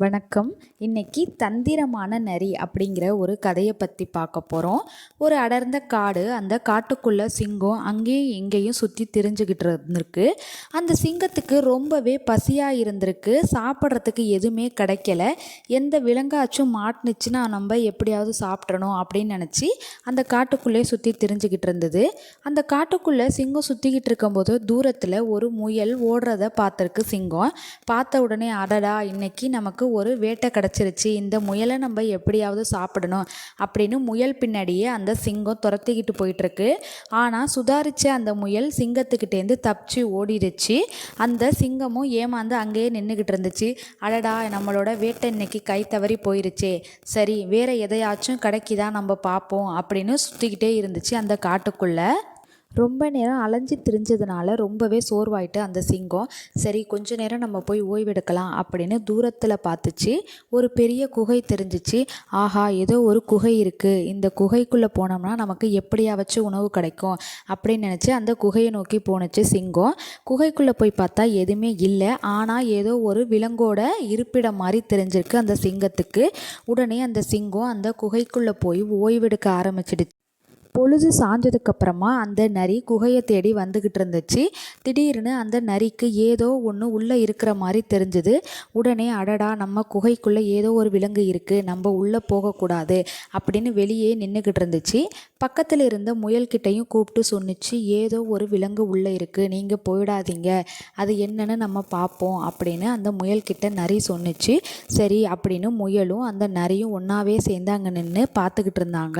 வணக்கம். இன்னைக்கு தந்திரமான நரி அப்படிங்கிற ஒரு கதையை பற்றி பார்க்க போகிறோம். ஒரு அடர்ந்த காடு, அந்த காட்டுக்குள்ளே சிங்கம் அங்கேயும் இங்கேயும் சுற்றி திரிஞ்சுக்கிட்டு இருந்திருக்கு. அந்த சிங்கத்துக்கு ரொம்பவே பசியாக இருந்திருக்கு. சாப்பிட்றதுக்கு எதுவுமே கிடைக்கல. எந்த விலங்காச்சும் மாட்டுனுச்சுன்னா நம்ம எப்படியாவது சாப்பிட்றணும் அப்படின்னு நினச்சி அந்த காட்டுக்குள்ளே சுற்றி திரிஞ்சுக்கிட்டு இருந்தது. அந்த காட்டுக்குள்ளே சிங்கம் சுற்றிக்கிட்டு இருக்கும்போது தூரத்தில் ஒரு முயல் ஓடுறத பார்த்துருக்கு சிங்கம். பார்த்த உடனே, அடடா, இன்னைக்கு நமக்கு ஒரு வேட்டை கிடச்சிருச்சு, இந்த முயலை நம்ம எப்படியாவது சாப்பிடணும் அப்படின்னு முயல் பின்னாடியே அந்த சிங்கம் துரத்திக்கிட்டு போயிட்டுருக்கு. ஆனால் சுதாரித்த அந்த முயல் சிங்கத்துக்கிட்டேருந்து தப்பிச்சு ஓடிடுச்சு. அந்த சிங்கமும் ஏமாந்து அங்கேயே நின்றுக்கிட்டு இருந்துச்சு. அடடா, நம்மளோட வேட்டை இன்னைக்கு கை தவறி போயிருச்சே, சரி வேற எதையாச்சும் கிடைக்குதா நம்ம பார்ப்போம் அப்படின்னு சுற்றிக்கிட்டே இருந்துச்சு அந்த காட்டுக்குள்ளே. ரொம்ப நேரம் அலைஞ்சு திரிஞ்சதுனால ரொம்பவே சோர்வாயிட்டு அந்த சிங்கம், சரி கொஞ்ச நேரம் நம்ம போய் ஓய்வெடுக்கலாம் அப்படின்னு தூரத்தில் பார்த்துச்சு. ஒரு பெரிய குகை தெரிஞ்சிச்சு. ஆஹா, ஏதோ ஒரு குகை இருக்குது, இந்த குகைக்குள்ளே போனோம்னா நமக்கு எப்படியாச்சும் உணவு கிடைக்கும் அப்படின்னு நினச்சி அந்த குகையை நோக்கி போணுச்சு சிங்கம். குகைக்குள்ளே போய் பார்த்தா எதுவுமே இல்லை. ஆனால் ஏதோ ஒரு விலங்கோட இருப்பிடம் மாதிரி தெரிஞ்சிருக்கு அந்த சிங்கத்துக்கு. உடனே அந்த சிங்கம் அந்த குகைக்குள்ளே போய் ஓய்வெடுக்க ஆரம்பிச்சிடுச்சு. பொழுது சாஞ்சதுக்கப்புறமா அந்த நரி குகையை தேடி வந்துக்கிட்டு இருந்துச்சு. திடீர்னு அந்த நரிக்கு ஏதோ ஒன்று உள்ளே இருக்கிற மாதிரி தெரிஞ்சுது. உடனே, அடடா, நம்ம குகைக்குள்ளே ஏதோ ஒரு விலங்கு இருக்குது, நம்ம உள்ளே போகக்கூடாது அப்படின்னு வெளியே நின்றுக்கிட்டு இருந்துச்சு. பக்கத்தில் இருந்த முயல்கிட்டையும் கூப்பிட்டு சொன்னிச்சு, ஏதோ ஒரு விலங்கு உள்ளே இருக்குது, நீங்கள் போயிடாதீங்க, அது என்னன்னு நம்ம பார்ப்போம் அப்படின்னு அந்த முயல்கிட்ட நரி சொன்னிச்சு. சரி அப்படின்னு முயலும் அந்த நரியும் ஒன்றாவே சேர்ந்து அங்கே நின்று பார்த்துக்கிட்டு இருந்தாங்க.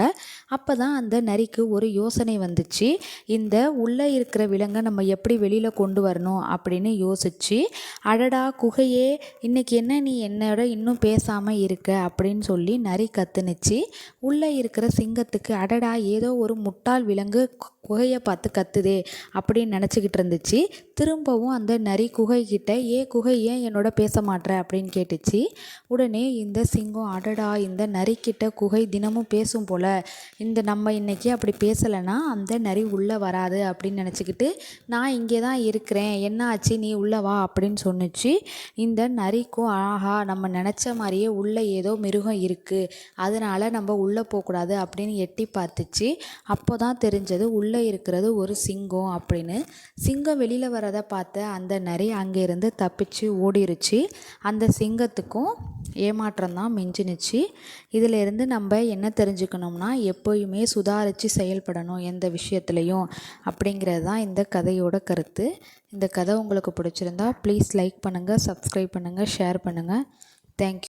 அப்போ தான் அந்த நரிக்கு ஒரு யோசனை வந்துச்சு. இந்த உள்ளே இருக்கிற விலங்கை நம்ம எப்படி வெளியில் கொண்டு வரணும் அப்படின்னு யோசிச்சு, அடடா குகையே, இன்னைக்கு என்ன நீ என்னோட இன்னும் பேசாமல் இருக்க அப்படின்னு சொல்லி நரி கத்துனுச்சு. உள்ளே இருக்கிற சிங்கத்துக்கு, அடடா, ஏதோ ஒரு முட்டாள் விலங்கு குகையை பார்த்து கத்துதே அப்படின்னு நினச்சிக்கிட்டு இருந்துச்சு. திரும்பவும் அந்த நரி குகைக்கிட்ட, குகை ஏன் என்னோட பேச மாட்டேற அப்படின்னு கேட்டுச்சு. உடனே இந்த சிங்கம், அடடா, இந்த நரிக்கிட்ட குகை தினமும் பேசும் போல, இந்த நம்ம இன்னைக்கு அப்படி பேசலைன்னா அந்த நரி உள்ளே வராது அப்படின்னு நினச்சிக்கிட்டு, நான் இங்கே தான் இருக்கிறேன், என்ன ஆச்சு, நீ உள்ளே வா அப்படின்னு சொன்னிச்சு. இந்த நரிக்கும், ஆஹா, நம்ம நினச்ச மாதிரியே உள்ளே ஏதோ மிருகம் இருக்குது, அதனால் நம்ம உள்ளே போகக்கூடாது அப்படின்னு எட்டி பார்த்துச்சு. அப்போ தான் தெரிஞ்சது உள்ளே இருக்கிறது ஒரு சிங்கம் அப்படின்னு. சிங்கம் வெளியில் வரதை பார்த்த அந்த நரி அங்கேருந்து தப்பிச்சு ஓடிருச்சு. அந்த சிங்கத்துக்கும் ஏமாற்றம் தான் மிஞ்சினுச்சு. இதிலேருந்து நம்ம என்ன தெரிஞ்சுக்கணும்னா, எப்போயுமே சுதாரித்து செயல்படணும் எந்த விஷயத்துலையும் அப்படிங்கிறது தான் இந்த கதையோட கருத்து. இந்த கதை உங்களுக்கு பிடிச்சிருந்தா ப்ளீஸ் லைக் பண்ணுங்கள், சப்ஸ்கிரைப் பண்ணுங்கள், ஷேர் பண்ணுங்கள். தேங்க்யூ.